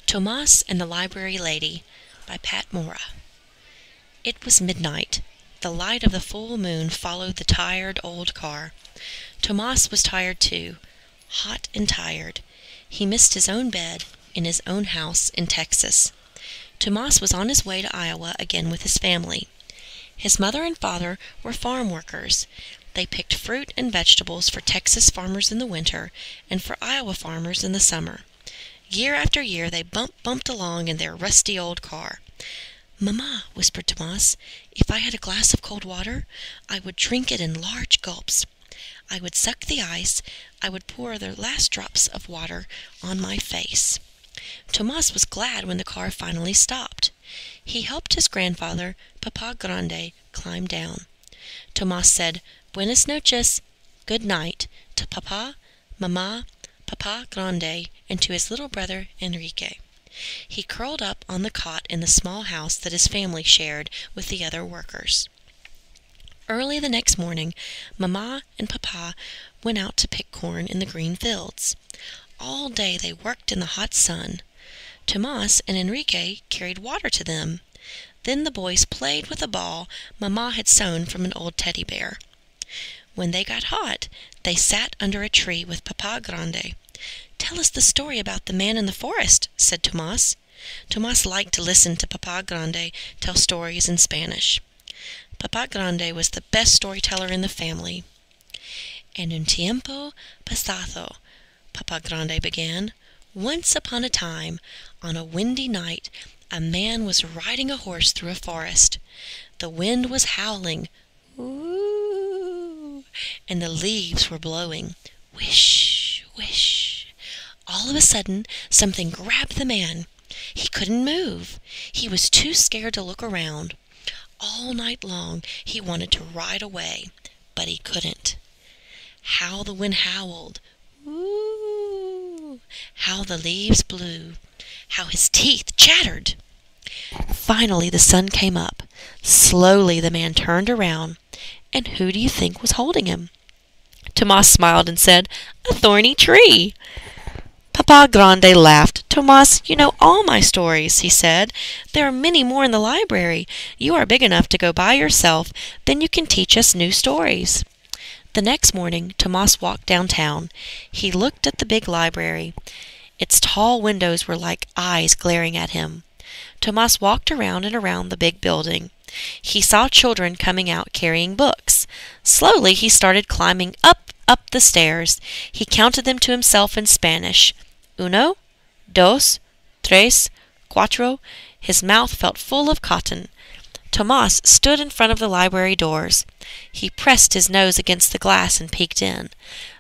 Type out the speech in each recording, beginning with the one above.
Tomas and the Library Lady by Pat Mora. It was midnight. The light of the full moon followed the tired old car. Tomas was tired too, hot and tired. He missed his own bed in his own house in Texas. Tomas was on his way to Iowa again with his family. His mother and father were farm workers. They picked fruit and vegetables for Texas farmers in the winter and for Iowa farmers in the summer. Year after year they bumped along in their rusty old car. "Mama," whispered Tomas, "if I had a glass of cold water, I would drink it in large gulps. I would suck the ice. I would pour the last drops of water on my face." Tomas was glad when the car finally stopped. He helped his grandfather, Papa Grande, climb down. Tomas said, "Buenas noches," good night, to Papa, Mama, Papa Grande, and to his little brother Enrique. He curled up on the cot in the small house that his family shared with the other workers. Early the next morning, Mama and Papa went out to pick corn in the green fields. All day they worked in the hot sun. Tomas and Enrique carried water to them. Then the boys played with a ball Mama had sewn from an old teddy bear. When they got hot, they sat under a tree with Papa Grande. "Tell us the story about the man in the forest," said Tomas. Tomas liked to listen to Papa Grande tell stories in Spanish. Papa Grande was the best storyteller in the family. "En un tiempo pasado," Papa Grande began, "once upon a time, on a windy night, a man was riding a horse through a forest. The wind was howling, whoo, and the leaves were blowing, whish, whish. All of a sudden, something grabbed the man. He couldn't move. He was too scared to look around. All night long he wanted to ride away, but he couldn't. How the wind howled, whoo, how the leaves blew, how his teeth chattered. Finally the sun came up. Slowly the man turned around, and who do you think was holding him?" Tomas smiled and said, "A thorny tree." Papa Grande laughed. "Tomas, you know all my stories," he said. "There are many more in the library. You are big enough to go by yourself. Then you can teach us new stories." The next morning Tomas walked downtown. He looked at the big library. Its tall windows were like eyes glaring at him. Tomas walked around and around the big building. He saw children coming out carrying books. Slowly he started climbing up the stairs. He counted them to himself in Spanish. Uno, dos, tres, cuatro. His mouth felt full of cotton. Tomas stood in front of the library doors. He pressed his nose against the glass and peeked in.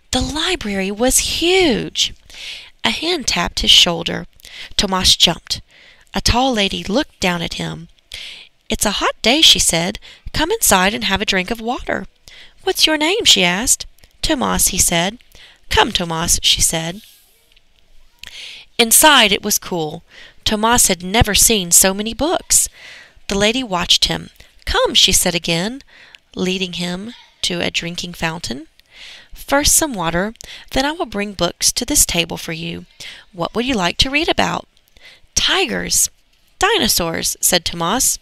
The library was huge. A hand tapped his shoulder. Tomas jumped. A tall lady looked down at him. "It's a hot day," she said. "Come inside and have a drink of water." "What's your name?" she asked. "Tomas," he said. "Come, Tomas," she said. Inside it was cool. Tomas had never seen so many books. The lady watched him. "Come," she said again, leading him to a drinking fountain. "First some water, then I will bring books to this table for you. What would you like to read about?" "Tigers, dinosaurs," said Tomas.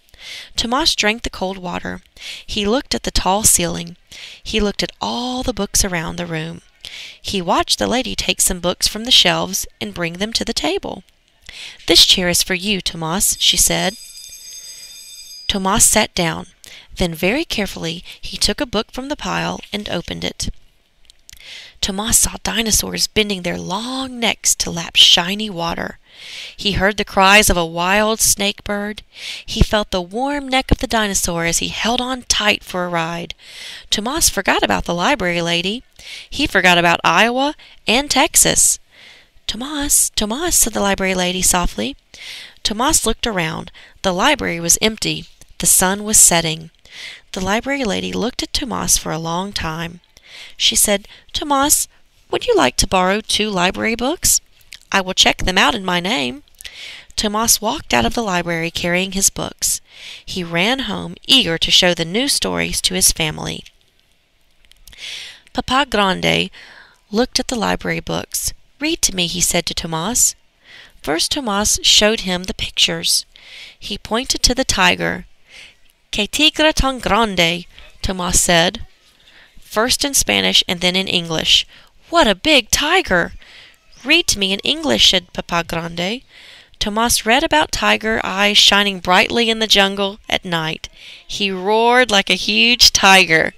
Tomas drank the cold water. He looked at the tall ceiling. He looked at all the books around the room. He watched the lady take some books from the shelves and bring them to the table. "This chair is for you, Tomas," she said. Tomas sat down. Then very carefully he took a book from the pile and opened it. Tomas saw dinosaurs bending their long necks to lap shiny water. He heard the cries of a wild snake bird. He felt the warm neck of the dinosaur as he held on tight for a ride. Tomas forgot about the library lady. He forgot about Iowa and Texas. "Tomas, Tomas," said the library lady softly. Tomas looked around. The library was empty. The sun was setting. The library lady looked at Tomas for a long time. She said, "Tomas, would you like to borrow 2 library books? I will check them out in my name." Tomas walked out of the library carrying his books. He ran home, eager to show the new stories to his family. Papa Grande looked at the library books. "Read to me," he said to Tomas. First Tomas showed him the pictures. He pointed to the tiger. Que tigre tan grande, Tomas said, first in Spanish and then in English. What a big tiger! Read to me in English, said Papa Grande. Tomas read about tiger eyes shining brightly in the jungle at night. He roared like a huge tiger.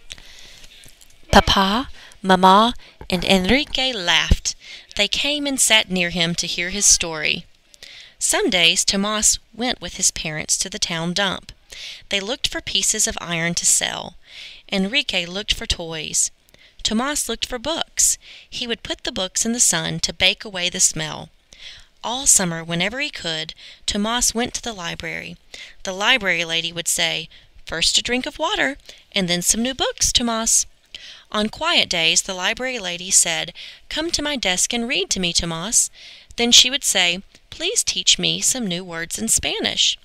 Papa, Mama, and Enrique laughed. They came and sat near him to hear his story. Some days Tomas went with his parents to the town dump. They looked for pieces of iron to sell. Enrique looked for toys. Tomas looked for books. He would put the books in the sun to bake away the smell. All summer, whenever he could, Tomas went to the library. The library lady would say, "First a drink of water, and then some new books, Tomas." On quiet days, the library lady said, "Come to my desk and read to me, Tomas." Then she would say, "Please teach me some new words in Spanish."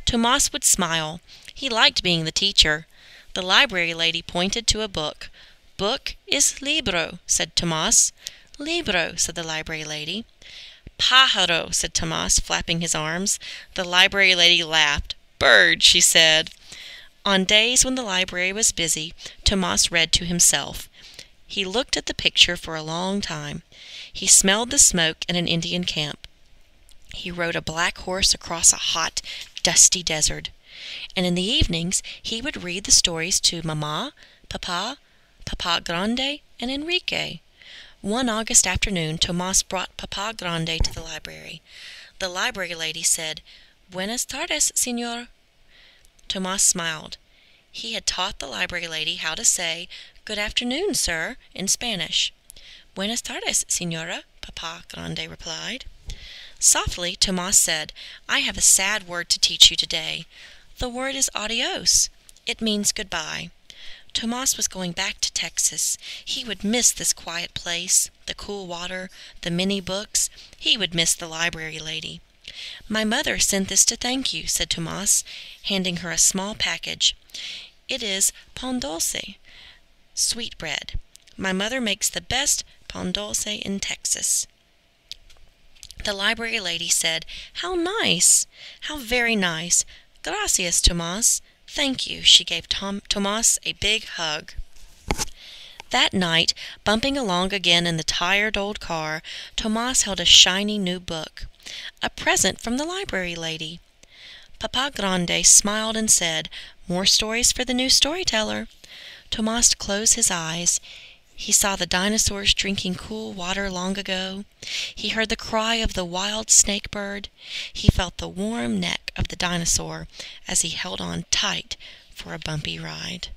Tomas would smile. He liked being the teacher. The library lady pointed to a book. "Book is libro," said Tomas. "Libro," said the library lady. "Pájaro," said Tomas, flapping his arms. The library lady laughed. "Bird," she said. On days when the library was busy, Tomas read to himself. He looked at the picture for a long time. He smelled the smoke in an Indian camp. He rode a black horse across a hot, dusty desert. And in the evenings he would read the stories to Mama, Papa, Papa Grande, and Enrique. One August afternoon Tomas brought Papa Grande to the library. The library lady said, "Buenas tardes, señor." Tomas smiled. He had taught the library lady how to say, "Good afternoon, sir," in Spanish. "Buenas tardes, señora," Papa Grande replied. Softly, Tomas said, "I have a sad word to teach you today. The word is adios. It means goodbye." Tomas was going back to Texas. He would miss this quiet place, the cool water, the many books. He would miss the library lady. "My mother sent this to thank you," said Tomas, handing her a small package. "It is pan dulce, sweet bread. My mother makes the best pan dulce in Texas." The library lady said, "How nice! How very nice! Gracias, Tomas. Thank you." She gave Tomas a big hug. That night, bumping along again in the tired old car, Tomas held a shiny new book. A present from the library lady. Papa Grande smiled and said, "More stories for the new storyteller." Tomas closed his eyes. He saw the dinosaurs drinking cool water long ago. He heard the cry of the wild snake bird. He felt the warm neck of the dinosaur as he held on tight for a bumpy ride.